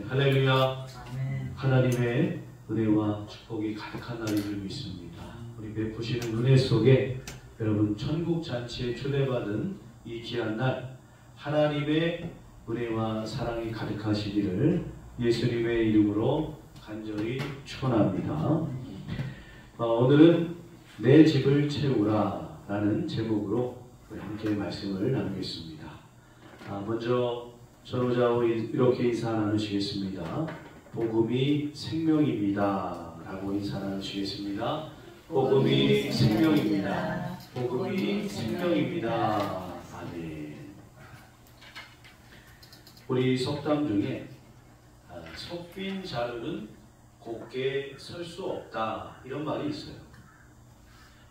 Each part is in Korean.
네, 할렐루야. 아멘. 하나님의 은혜와 축복이 가득한 날인 줄 믿습니다. 우리 베푸시는 은혜 속에 여러분 천국 잔치에 초대받은 이 귀한 날 하나님의 은혜와 사랑이 가득하시기를 예수님의 이름으로 간절히 축원합니다. 오늘은 내 집을 채우라 라는 제목으로 함께 말씀을 나누겠습니다. 먼저 서로자고 이렇게 인사 나누시겠습니다. 복음이 생명입니다 라고 인사 나누시겠습니다. 복음이 생명입니다. 복음이 생명입니다. 아멘. 우리 속담 중에 속 빈 자루는 곱게 설 수 없다 이런 말이 있어요.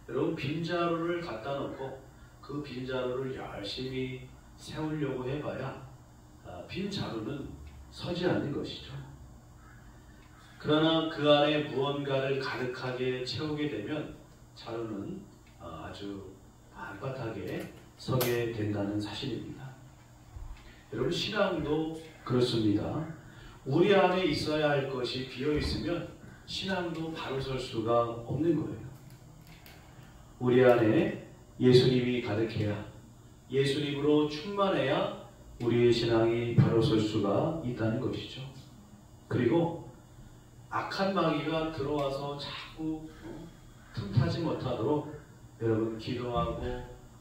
여러분 빈자루를 갖다 놓고 그 빈자루를 열심히 세우려고 해봐야 빈자루는 서지 않는 것이죠. 그러나 그 안에 무언가를 가득하게 채우게 되면 자루는 아주 빳빳하게 서게 된다는 사실입니다. 여러분 신앙도 그렇습니다. 우리 안에 있어야 할 것이 비어있으면 신앙도 바로 설 수가 없는 거예요. 우리 안에 예수님이 가득해야, 예수님으로 충만해야 우리의 신앙이 바로 설 수가 있다는 것이죠. 그리고 악한 마귀가 들어와서 자꾸 틈타지 못하도록 여러분 기도하고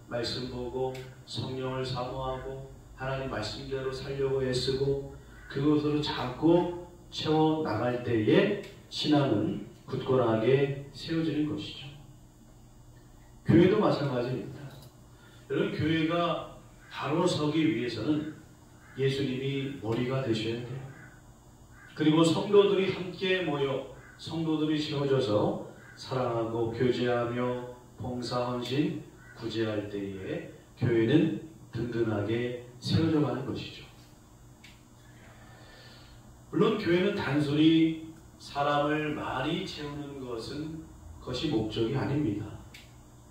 말씀 보고 성령을 사모하고 하나님 말씀대로 살려고 애쓰고 그것으로 자꾸 채워나갈 때에 신앙은 굳건하게 세워지는 것이죠. 교회도 마찬가지입니다. 여러분 교회가 바로 서기 위해서는 예수님이 머리가 되셔야 돼요. 그리고 성도들이 함께 모여 성도들이 세워져서 사랑하고 교제하며 봉사헌신 구제할 때에 교회는 든든하게 세워져 가는 것이죠. 물론 교회는 단순히 사람을 많이 채우는 것이 목적이 아닙니다.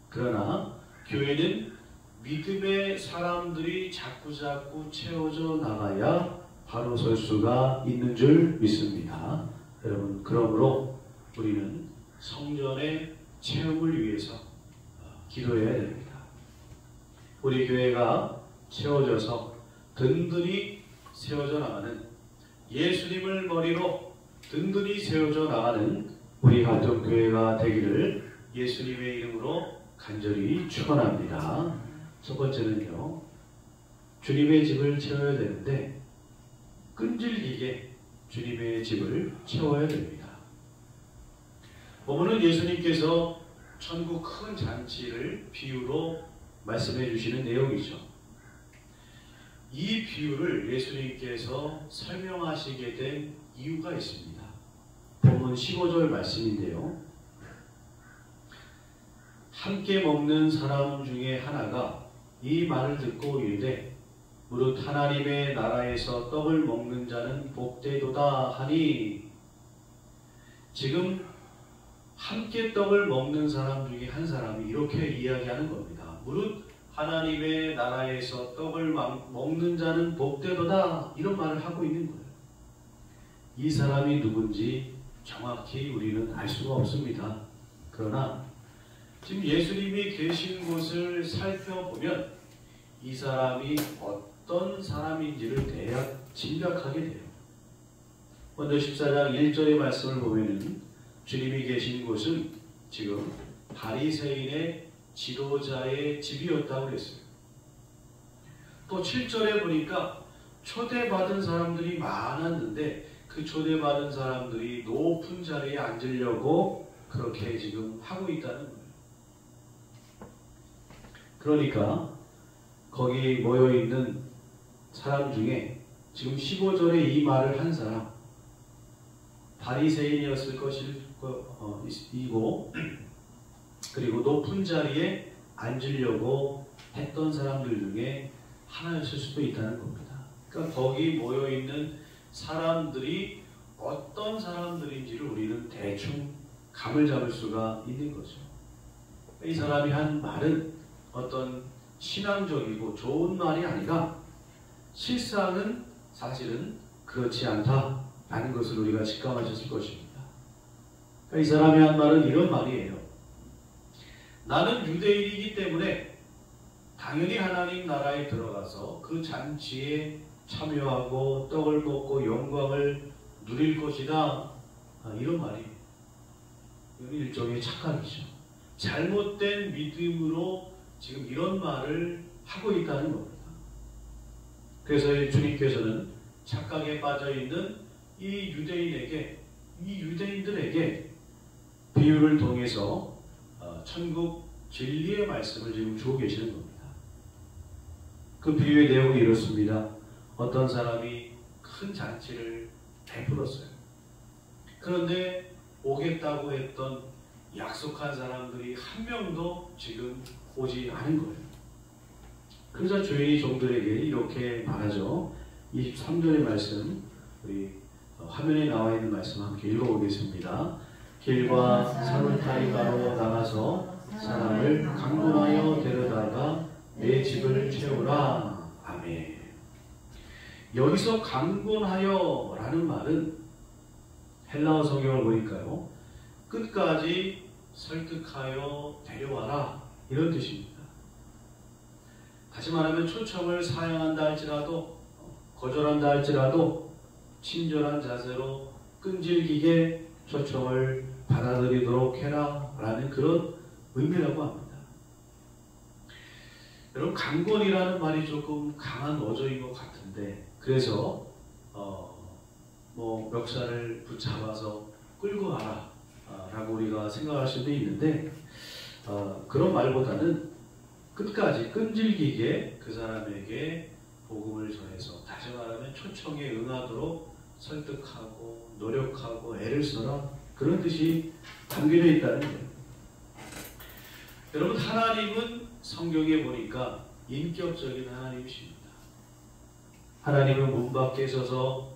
그러나 교회는 믿음의 사람들이 자꾸자꾸 채워져 나가야 바로 설 수가 있는 줄 믿습니다. 여러분 그러므로 우리는 성전의 채움을 위해서 기도해야 됩니다. 우리 교회가 채워져서 든든히 세워져 나가는 예수님을 머리로 든든히 세워져 나가는 우리 같은 교회가 되기를 예수님의 이름으로 간절히 축원합니다. 첫 번째는요, 주님의 집을 채워야 되는데 끈질기게 주님의 집을 채워야 됩니다. 오늘은 예수님께서 천국 큰 잔치를 비유로 말씀해 주시는 내용이죠. 이 비유를 예수님께서 설명하시게 된 이유가 있습니다. 본문 15절 말씀인데요. 함께 먹는 사람 중에 하나가 이 말을 듣고 이르되 무릇 하나님의 나라에서 떡을 먹는 자는 복되도다 하니, 지금 함께 떡을 먹는 사람 중에 한 사람이 이렇게 이야기하는 겁니다. 무릇 하나님의 나라에서 떡을 먹는 자는 복되도다 이런 말을 하고 있는 거예요. 이 사람이 누군지 정확히 우리는 알 수가 없습니다. 그러나 지금 예수님이 계신 곳을 살펴보면 이 사람이 어떤 사람인지를 대략 짐작하게 돼요. 먼저 14장 1절의 말씀을 보면은 주님이 계신 곳은 지금 바리새인의 지도자의 집이었다고 했어요. 또 7절에 보니까 초대받은 사람들이 많았는데 그 초대받은 사람들이 높은 자리에 앉으려고 그렇게 지금 하고 있다는 거예요. 그러니까 거기 모여있는 사람 중에 지금 15절에 이 말을 한 사람 바리새인이었을 것이고 그리고 높은 자리에 앉으려고 했던 사람들 중에 하나였을 수도 있다는 겁니다. 그러니까 거기 모여있는 사람들이 어떤 사람들인지를 우리는 대충 감을 잡을 수가 있는 거죠. 이 사람이 한 말은 어떤 신앙적이고 좋은 말이 아니라 실상은 사실은 그렇지 않다라는 것을 우리가 직감하셨을 것입니다. 그러니까 이 사람이 한 말은 이런 말이에요. 나는 유대인이기 때문에 당연히 하나님 나라에 들어가서 그 잔치에 참여하고 떡을 먹고 영광을 누릴 것이다. 이런 말이에요. 이건 일종의 착각이죠. 잘못된 믿음으로 지금 이런 말을 하고 있다는 겁니다. 그래서 주님께서는 착각에 빠져있는 이 유대인들에게 비유를 통해서 천국 진리의 말씀을 지금 주고 계시는 겁니다. 그 비유의 내용이 이렇습니다. 어떤 사람이 큰 잔치를 베풀었어요. 그런데 오겠다고 했던 약속한 사람들이 한 명도 지금 오지 않은 거예요. 그러자 주인이 종들에게 이렇게 말하죠. 23절의 말씀, 우리 화면에 나와 있는 말씀 함께 읽어보겠습니다. 길과 사울타리가로 나가서 사람을 강론하여 데려다가 내 집을 채우라. 아멘. 여기서 강론하여 라는 말은 헬라어 성경을 보니까요, 끝까지 설득하여 데려와라 이런 뜻입니다. 다시 말하면 초청을 사양한다 할지라도, 거절한다 할지라도 친절한 자세로 끈질기게 초청을 받아들이도록 해라 라는 그런 의미라고 합니다. 여러분, 강권이라는 말이 조금 강한 어조인 것 같은데, 그래서 멱살을 붙잡아서 끌고 가라 라고 우리가 생각할 수도 있는데, 그런 말보다는 끝까지 끈질기게 그 사람에게 복음을 전해서, 다시 말하면 초청에 응하도록 설득하고 노력하고 애를 써라, 그런 뜻이 담겨져 있다는 거예요. 여러분, 하나님은 성경에 보니까 인격적인 하나님이십니다. 하나님은 문 밖에 서서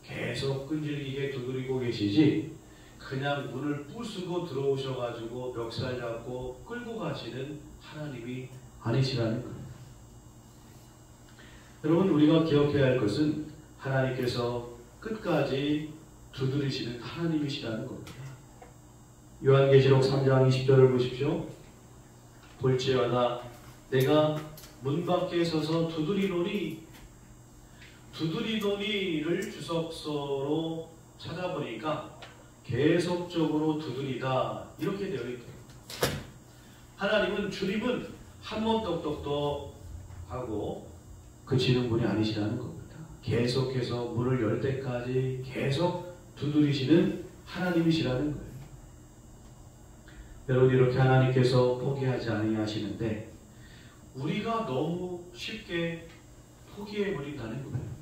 계속 끈질기게 두드리고 계시지, 그냥 문을 부수고 들어오셔가지고 멱살 잡고 끌고 가시는 하나님이 아니시라는 거예요. 여러분, 우리가 기억해야 할 것은 하나님께서 끝까지 두드리시는 하나님이시라는 겁니다. 요한계시록 3장 20절을 보십시오. 볼지어다 내가 문 밖에 서서 두드리노니를 주석서로 찾아보니까 계속적으로 두드리다 이렇게 되어 있대요. 하나님은 주님은 한 번 똑똑똑 하고 그치는 분이 아니시라는 겁니다. 계속해서 문을 열 때까지 계속 두드리시는 하나님이시라는 거예요. 여러분, 이렇게 하나님께서 포기하지 아니하시는데 우리가 너무 쉽게 포기해버린다는 거예요.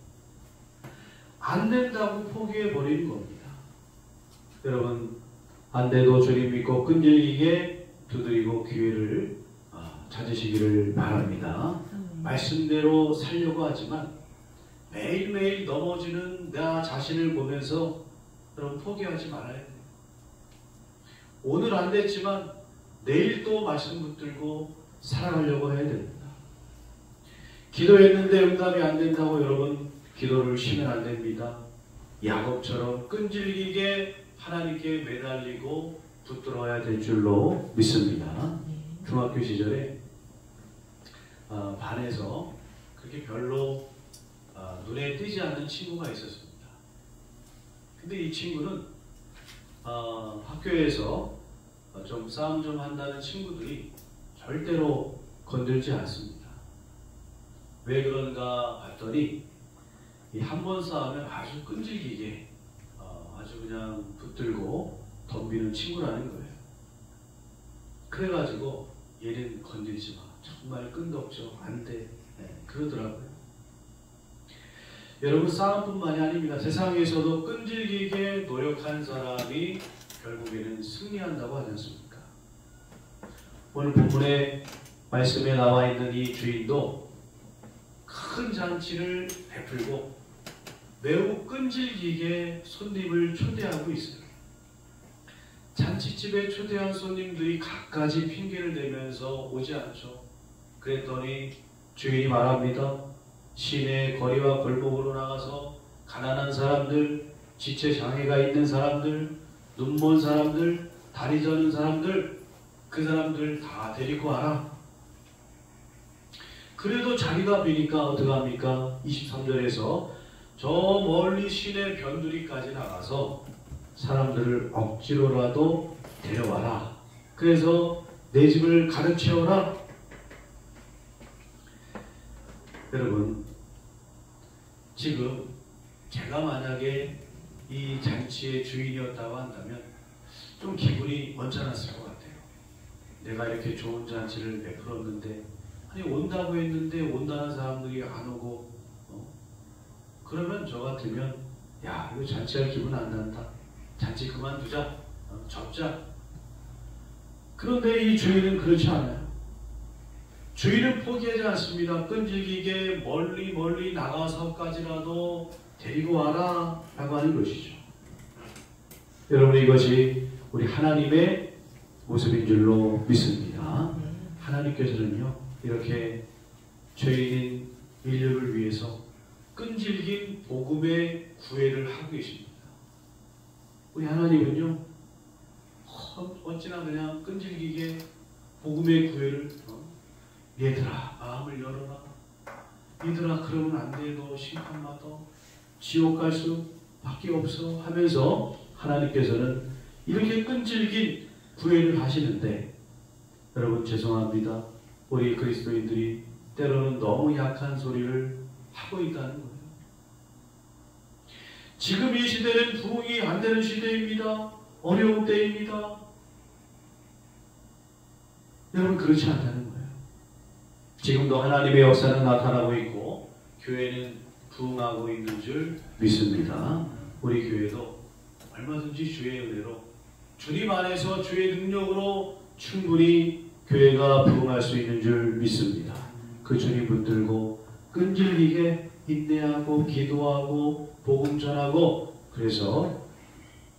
안 된다고 포기해버리는 겁니다. 여러분, 안 돼도 주님 믿고 끈질기게 두드리고 기회를 찾으시기를 바랍니다. 말씀대로 살려고 하지만 매일매일 넘어지는 나 자신을 보면서 여러분, 포기하지 말아야 돼요. 오늘 안 됐지만 내일 또 말씀 붙들고 살아가려고 해야 됩니다. 기도했는데 응답이 안 된다고 여러분 기도를 쉬면 안 됩니다. 야곱처럼 끈질기게 하나님께 매달리고 붙들어야 될 줄로 믿습니다. 중학교 시절에 반에서 그렇게 별로 눈에 띄지 않는 친구가 있었습니다. 근데 이 친구는 학교에서 좀 싸움 좀 한다는 친구들이 절대로 건들지 않습니다. 왜 그런가 봤더니 이 한 번 싸우면 아주 끈질기게 아주 그냥 붙들고 덤비는 친구라는 거예요. 그래가지고 얘는 건들지 마, 정말 끈덕죠, 안 돼, 그러더라고요. 여러분, 싸움뿐만이 아닙니다. 세상에서도 끈질기게 노력한 사람이 결국에는 승리한다고 하지 않습니까? 오늘 본문의 말씀에 나와 있는 이 주인도 큰 잔치를 베풀고 매우 끈질기게 손님을 초대하고 있어요. 잔치집에 초대한 손님들이 갖가지 핑계를 대면서 오지 않죠. 그랬더니 주인이 말합니다. 시내 거리와 골목으로 나가서 가난한 사람들, 지체 장애가 있는 사람들, 눈먼 사람들, 다리 저는 사람들, 그 사람들 다 데리고 와라. 그래도 자기가 비니까 어떡합니까? 23절에서 저 멀리 시내 변두리까지 나가서 사람들을 억지로라도 데려와라. 그래서 내 집을 가득 채워라. 여러분, 지금 제가 만약에 이 잔치의 주인이었다고 한다면 좀 기분이 언짢았을 것 같아요. 내가 이렇게 좋은 잔치를 베풀었는데, 아니 온다고 했는데 온다는 사람들이 안 오고, 그러면 저 같으면 야, 이거 잔치할 기분 안 난다. 잔치 그만두자. 접자. 그런데 이 주인은 그렇지 않아요. 주인은 포기하지 않습니다. 끈질기게 멀리 나가서까지라도 데리고 와라 라고 하는 것이죠. 여러분, 이것이 우리 하나님의 모습인 줄로 믿습니다. 하나님께서는요, 이렇게 죄인인 인류를 위해서 끈질긴 복음의 구애를 하고 계십니다. 우리 하나님은요, 어찌나 그냥 끈질기게 복음의 구애를, 얘들아 마음을 열어라. 얘들아 그러면 안 돼. 너 심판받아. 지옥 갈 수밖에 없어. 하면서 하나님께서는 이렇게 끈질긴 구애를 하시는데, 여러분 죄송합니다. 우리 그리스도인들이 때로는 너무 약한 소리를 하고 있다는 거예요. 지금 이 시대는 부흥이 안 되는 시대입니다. 어려운 때입니다. 여러분 그렇지 않다는 거예요. 지금도 하나님의 역사는 나타나고 있고 교회는 부흥하고 있는 줄 믿습니다. 우리 교회도 얼마든지 주의 은혜로, 주님 안에서 주의 능력으로 충분히 교회가 부흥할 수 있는 줄 믿습니다. 그 주님 붙들고 끈질기게 인내하고 기도하고 복음 전하고, 그래서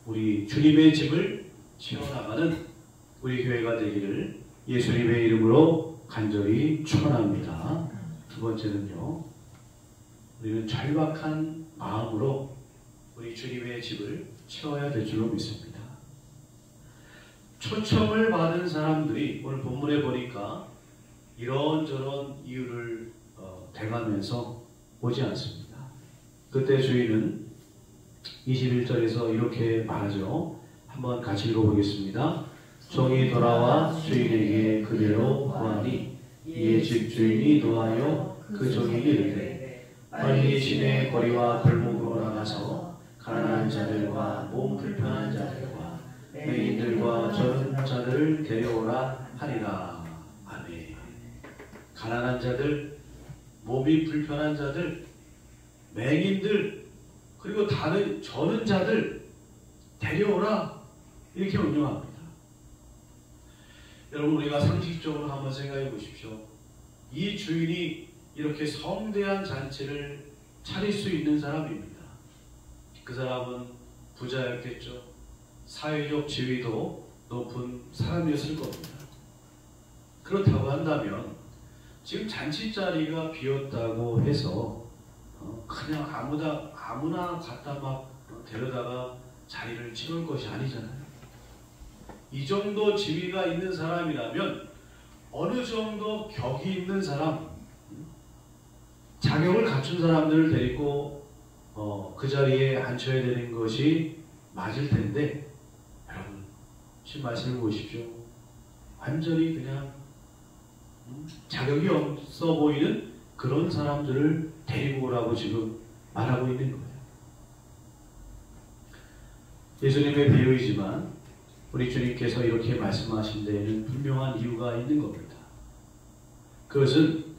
우리 주님의 집을 채워나가는 우리 교회가 되기를 예수님의 이름으로 간절히 축원합니다. 두 번째는요, 우리는 절박한 마음으로 우리 주님의 집을 채워야 될 줄로 믿습니다. 초청을 받은 사람들이 오늘 본문에 보니까 이런저런 이유를 대가면서 오지 않습니다. 그때 주인은 21절에서 이렇게 말하죠. 한번 같이 읽어보겠습니다. 종이 돌아와 주인에게 그대로 구하니 이에 집 주인이 노하여 그 종에게 이르되 빨리 시내 거리와 골목으로 나가서 가난한 자들과 몸 불편한 자들과 맹인들과 저른 자들을 데려오라 하리라. 아멘. 가난한 자들, 몸이 불편한 자들, 맹인들, 그리고 다른 저른 자들 데려오라, 이렇게 운영합니다. 여러분, 우리가 상식적으로 한번 생각해 보십시오. 이 주인이 이렇게 성대한 잔치를 차릴 수 있는 사람입니다. 그 사람은 부자였겠죠. 사회적 지위도 높은 사람이었을 겁니다. 그렇다고 한다면 지금 잔치 자리가 비었다고 해서 그냥 아무나 갖다 막 데려다가 자리를 채울 것이 아니잖아요. 이 정도 지위가 있는 사람이라면 어느 정도 격이 있는 사람, 자격을 갖춘 사람들을 데리고 그 자리에 앉혀야 되는 것이 맞을 텐데, 여러분 지금 말씀을 보십시오. 완전히 그냥 자격이 없어 보이는 그런 사람들을 데리고 오라고 지금 말하고 있는 거예요. 예수님의 비유이지만 우리 주님께서 이렇게 말씀하신 데에는 분명한 이유가 있는 겁니다. 그것은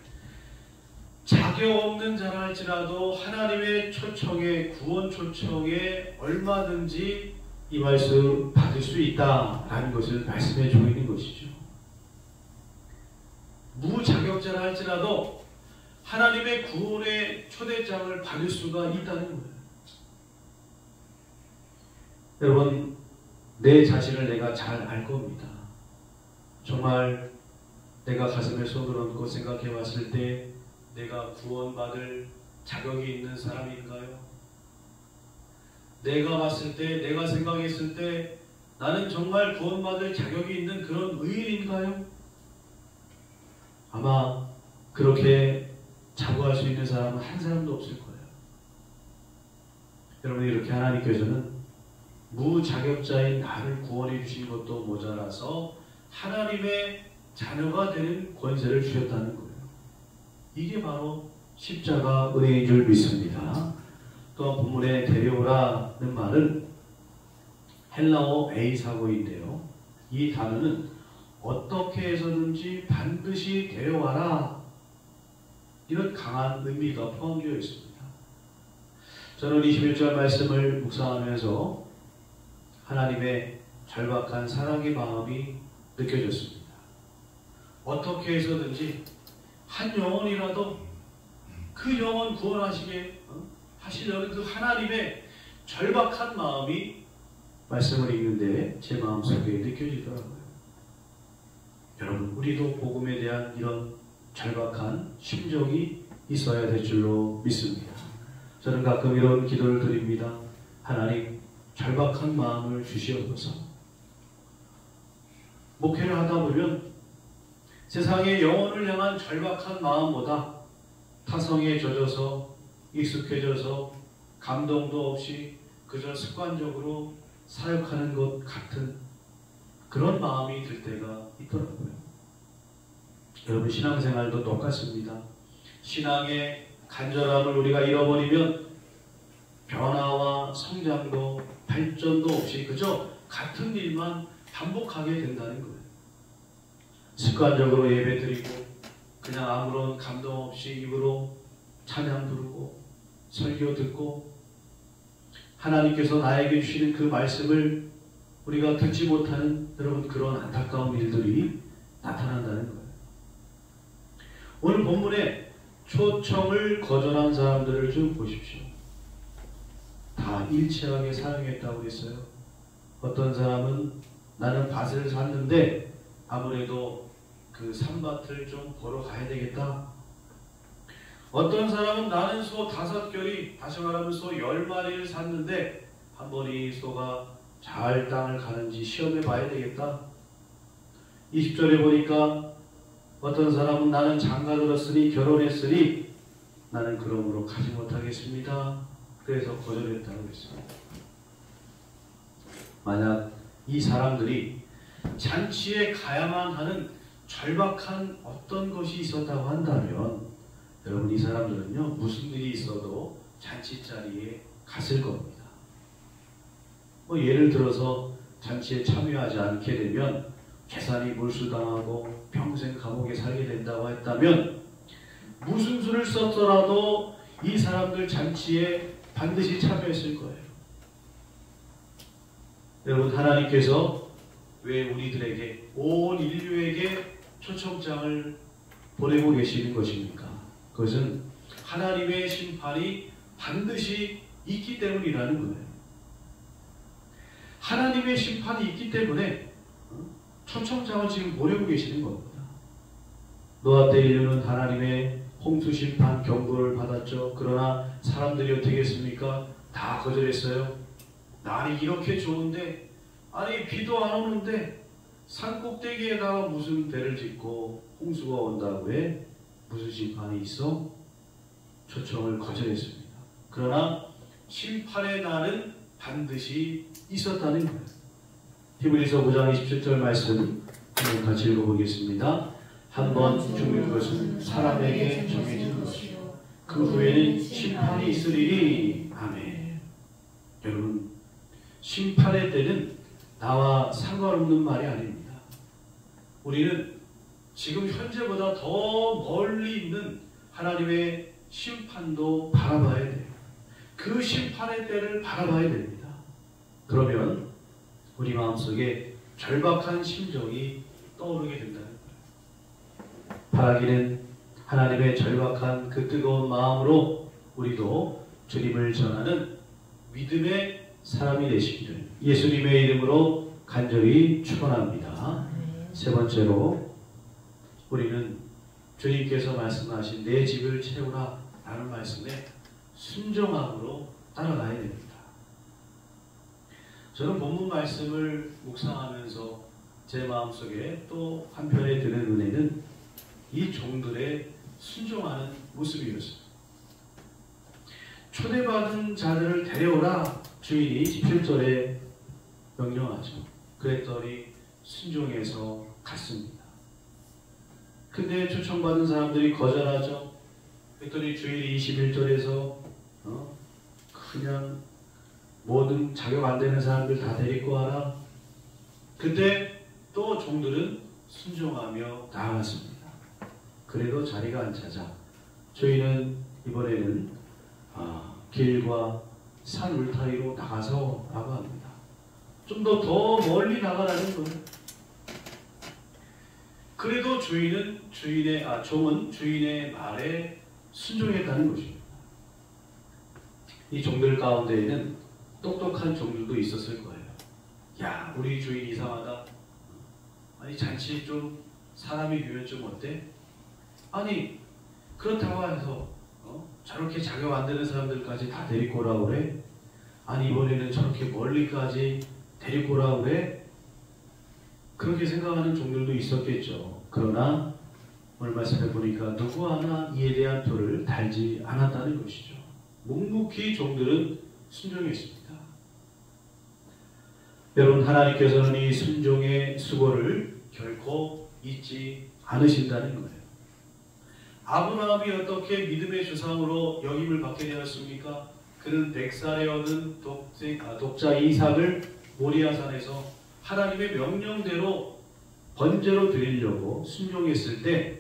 자격 없는 자라 할지라도 하나님의 초청에, 구원 초청에 얼마든지 임할 수 받을 수 있다라는 것을 말씀해 주고 있는 것이죠. 무자격자라 할지라도 하나님의 구원의 초대장을 받을 수가 있다는 거예요. 여러분, 내 자신을 내가 잘 알 겁니다. 정말 내가 가슴에 손을 얹고 생각해 봤을 때 내가 구원받을 자격이 있는 사람인가요? 내가 봤을 때, 내가 생각했을 때 나는 정말 구원받을 자격이 있는 그런 의인인가요? 아마 그렇게 자부할 수 있는 사람은 한 사람도 없을 거예요. 여러분, 이렇게 하나님께서는 무자격자인 나를 구원해 주신 것도 모자라서 하나님의 자녀가 되는 권세를 주셨다는 거예요. 이게 바로 십자가 은혜인 줄 믿습니다. 또한 본문에 데려오라는 말은 헬라어 에이사고인데요. 이 단어는 어떻게 해서든지 반드시 데려와라, 이런 강한 의미가 포함되어 있습니다. 저는 21절 말씀을 묵상하면서 하나님의 절박한 사랑의 마음이 느껴졌습니다. 어떻게 해서든지 한 영혼이라도 그 영혼 구원하시게 하시려는 그 하나님의 절박한 마음이 말씀을 읽는데 제 마음속에 느껴지더라고요. 여러분, 우리도 복음에 대한 이런 절박한 심정이 있어야 될 줄로 믿습니다. 저는 가끔 이런 기도를 드립니다. 하나님, 절박한 마음을 주시옵소서. 목회를 하다 보면 세상의 영혼을 향한 절박한 마음보다 타성에 젖어서 익숙해져서 감동도 없이 그저 습관적으로 사역하는 것 같은 그런 마음이 들 때가 있더라고요. 여러분, 신앙생활도 똑같습니다. 신앙의 간절함을 우리가 잃어버리면 변화와 성장도 발전도 없이 그저 같은 일만 반복하게 된다는 거예요. 습관적으로 예배 드리고 그냥 아무런 감동 없이 입으로 찬양 부르고 설교 듣고 하나님께서 나에게 주시는 그 말씀을 우리가 듣지 못하는 여러분, 그런 안타까운 일들이 나타난다는 거예요. 오늘 본문에 초청을 거절한 사람들을 좀 보십시오. 다 일치하게 사용했다고 했어요. 어떤 사람은 나는 밭을 샀는데 아무래도 그 산밭을 좀 보러 가야 되겠다. 어떤 사람은 나는 소 5결이, 다시 말하면 소 10마리를 샀는데 한번 이 소가 잘 땅을 가는지 시험해 봐야 되겠다. 20절에 보니까 어떤 사람은 나는 장가 들었으니 결혼했으니 나는 그러므로 가지 못하겠습니다. 그래서 거절했다고 했습니다. 만약 이 사람들이 잔치에 가야만 하는 절박한 어떤 것이 있었다고 한다면 여러분, 이 사람들은요, 무슨 일이 있어도 잔치 자리에 갔을 겁니다. 예를 들어서 잔치에 참여하지 않게 되면 재산이 몰수당하고 평생 감옥에 살게 된다고 했다면 무슨 수를 썼더라도 이 사람들 잔치에 반드시 참여했을 거예요. 여러분, 하나님께서 왜 우리들에게, 온 인류에게 초청장을 보내고 계시는 것입니까? 그것은 하나님의 심판이 반드시 있기 때문이라는 거예요. 하나님의 심판이 있기 때문에 초청장을 지금 보내고 계시는 겁니다. 노아 때 인류는 하나님의 홍수 심판 경고를 받았죠. 그러나 사람들이 어떻게 했습니까? 다 거절했어요. 날이 이렇게 좋은데, 아니 비도 안 오는데 산 꼭대기에다가 무슨 배를 짓고 홍수가 온다고 해? 무슨 심판이 있어? 초청을 거절했습니다. 그러나 심판의 날은 반드시 있었다는 거예요. 히브리서 9장 27절 말씀 한번 같이 읽어보겠습니다. 한번 죽는 것은 사람에게 정해진 것이요 그 후에는 심판이 있으리니. 아멘. 여러분, 심판의 때는 나와 상관없는 말이 아닙니다. 우리는 지금 현재보다 더 멀리 있는 하나님의 심판도 바라봐야 돼요. 그 심판의 때를 바라봐야 됩니다. 그러면 우리 마음속에 절박한 심정이 떠오르게 된다는 거예요. 바라기는 하나님의 절박한 그 뜨거운 마음으로 우리도 주님을 전하는 믿음의 사람이 되시기를 예수님의 이름으로 간절히 축원합니다. 세 번째로 우리는 주님께서 말씀하신 내 집을 채우라 라는 말씀에 순종함으로 따라가야 됩니다. 저는 본문 말씀을 묵상하면서 제 마음속에 또 한편에 드는 은혜는 이 종들의 순종하는 모습이었습니다. 초대받은 자들을 데려오라 주인이 17절에 명령하죠. 그랬더니 순종해서 갔습니다. 근데 초청받은 사람들이 거절하죠. 그랬더니 주인이 21절에서 그냥 모든 자격 안 되는 사람들 다 데리고 와라. 그때 또 종들은 순종하며 나아갔습니다. 그래도 자리가 안 찾아 저희는 이번에는 길과 산 울타리로 나가서 라고 합니다. 좀 더 멀리 나가라는 거예요. 그래도 종은 주인의 말에 순종했다는 것입니다. 이 종들 가운데에는 똑똑한 종들도 있었을 거예요. 야, 우리 주인 이상하다. 아니, 잔치 좀 사람이 비면 좀 어때? 아니, 그렇다고 해서 저렇게 자격 안 되는 사람들까지 다 데리고 오라고 그래? 아니, 이번에는 저렇게 멀리까지 데리고 오라고 그래? 그렇게 생각하는 종들도 있었겠죠. 그러나 오늘 말씀해 보니까 누구 하나 이에 대한 표를 달지 않았다는 것이죠. 묵묵히 종들은 순종했습니다. 여러분, 하나님께서는 이 순종의 수고를 결코 잊지 않으신다는 거예요. 아브라함이 어떻게 믿음의 조상으로 역임을 받게 되었습니까? 그는 100살에 얻은 독자 이삭을 모리아산에서 하나님의 명령대로 번제로 드리려고 순종했을 때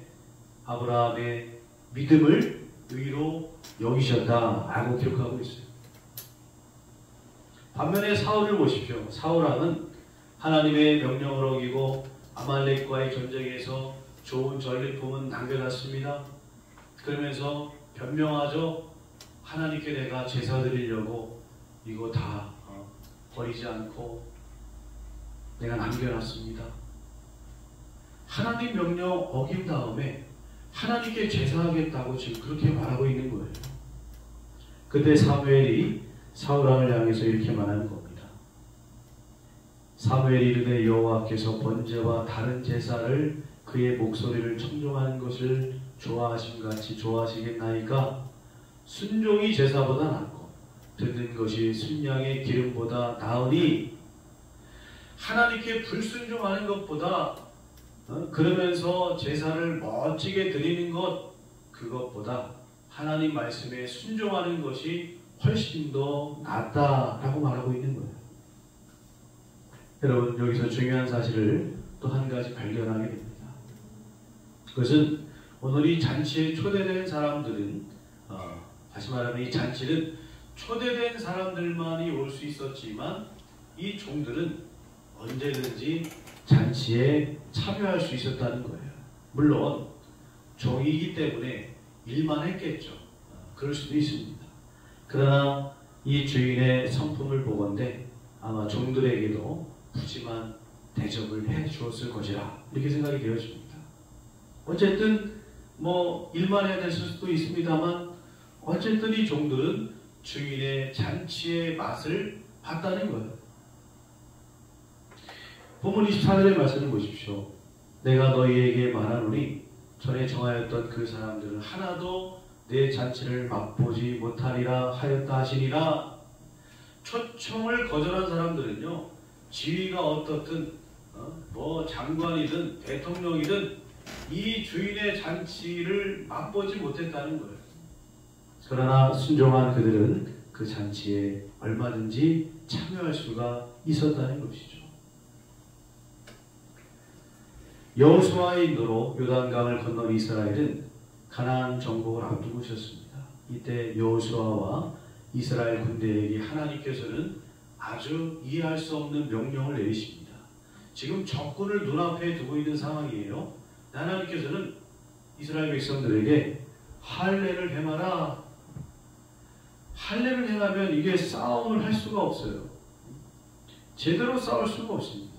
아브라함의 믿음을 의로 여기셨다라고 기록하고 있어요. 반면에 사울을 보십시오. 사울왕은 하나님의 명령을 어기고 아말렉과의 전쟁에서 좋은 전리품은 남겨놨습니다. 그러면서 변명하죠. 하나님께 내가 제사 드리려고 이거 다 버리지 않고 내가 남겨놨습니다. 하나님 명령 어긴 다음에 하나님께 제사하겠다고 지금 그렇게 말하고 있는 거예요. 그때 사무엘이 사울왕을 향해서 이렇게 말하는 겁니다. 사무엘이 이르되 여호와께서 번제와 다른 제사를 그의 목소리를 청종하는 것을 좋아하심같이 좋아하시겠나이까? 순종이 제사보다 낫고 듣는 것이 순양의 기름보다 나으니 하나님께 불순종하는 것보다 그러면서 제사를 멋지게 드리는 것, 그것보다 하나님 말씀에 순종하는 것이 훨씬 더 낫다라고 말하고 있는 거예요. 여러분, 여기서 중요한 사실을 또 한 가지 발견하게 됩니다. 그것은 오늘 이 잔치에 초대된 사람들은 다시 말하면 이 잔치는 초대된 사람들만이 올 수 있었지만 이 종들은 언제든지 잔치에 참여할 수 있었다는 거예요. 물론 종이기 때문에 일만 했겠죠. 그럴 수도 있습니다. 그러나 이 주인의 성품을 보건대 아마 종들에게도 푸짐한 대접을 해 주었을 것이라 이렇게 생각이 되어집니다. 어쨌든 일만 해야 됐을 수도 있습니다만 어쨌든 이 종들은 주인의 잔치의 맛을 봤다는 거예요. 본문 24절의 말씀을 보십시오. 내가 너희에게 말하노니 전에 정하였던 그 사람들은 하나도 내 잔치를 맛보지 못하리라 하였다 하시니라. 초청을 거절한 사람들은요, 지위가 어떻든 장관이든 대통령이든 이 주인의 잔치를 맛보지 못했다는 거예요. 그러나 순종한 그들은 그 잔치에 얼마든지 참여할 수가 있었다는 것이죠. 여호수아의 인도로 요단강을 건넌 이스라엘은 가나안 정복을 앞두고 있었습니다. 이때 여호수아와 이스라엘 군대에게 하나님께서는 아주 이해할 수 없는 명령을 내리십니다. 지금 적군을 눈앞에 두고 있는 상황이에요. 하나님께서는 이스라엘 백성들에게 할례를 행하라. 할례를 행하면 이게 싸움을 할 수가 없어요. 제대로 싸울 수가 없습니다.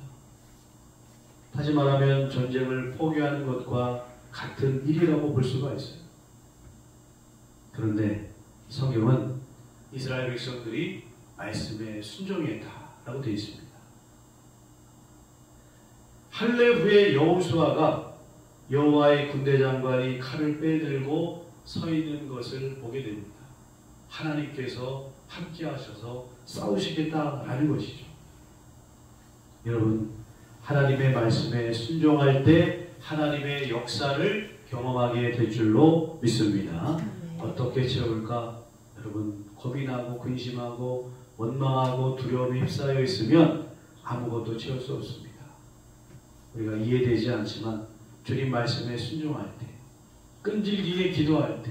다시 말하면 전쟁을 포기하는 것과 같은 일이라고 볼 수가 있어요. 그런데 성경은 이스라엘 백성들이 말씀에 순종했다 라고 되어 있습니다. 할례 후에 여호수아가 여호와의 군대 장관이 칼을 빼들고 서 있는 것을 보게 됩니다. 하나님께서 함께 하셔서 싸우시겠다라는 것이죠. 여러분, 하나님의 말씀에 순종할 때 하나님의 역사를 경험하게 될 줄로 믿습니다. 어떻게 채울까? 여러분, 겁이 나고 근심하고 원망하고 두려움이 휩싸여 있으면 아무것도 채울 수 없습니다. 우리가 이해되지 않지만 주님 말씀에 순종할 때, 끈질기게 기도할 때,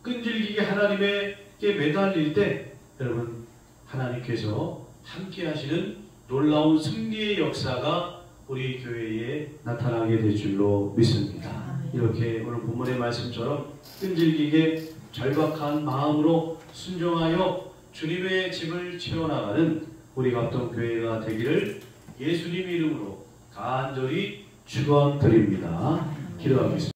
끈질기게 하나님께 매달릴 때 여러분, 하나님께서 함께 하시는 놀라운 승리의 역사가 우리 교회에 나타나게 될 줄로 믿습니다. 이렇게 오늘 본문의 말씀처럼 끈질기게 절박한 마음으로 순종하여 주님의 집을 채워나가는 우리 갑동교회가 되기를 예수님 이름으로 간절히 축원드립니다. 기도하겠습니다.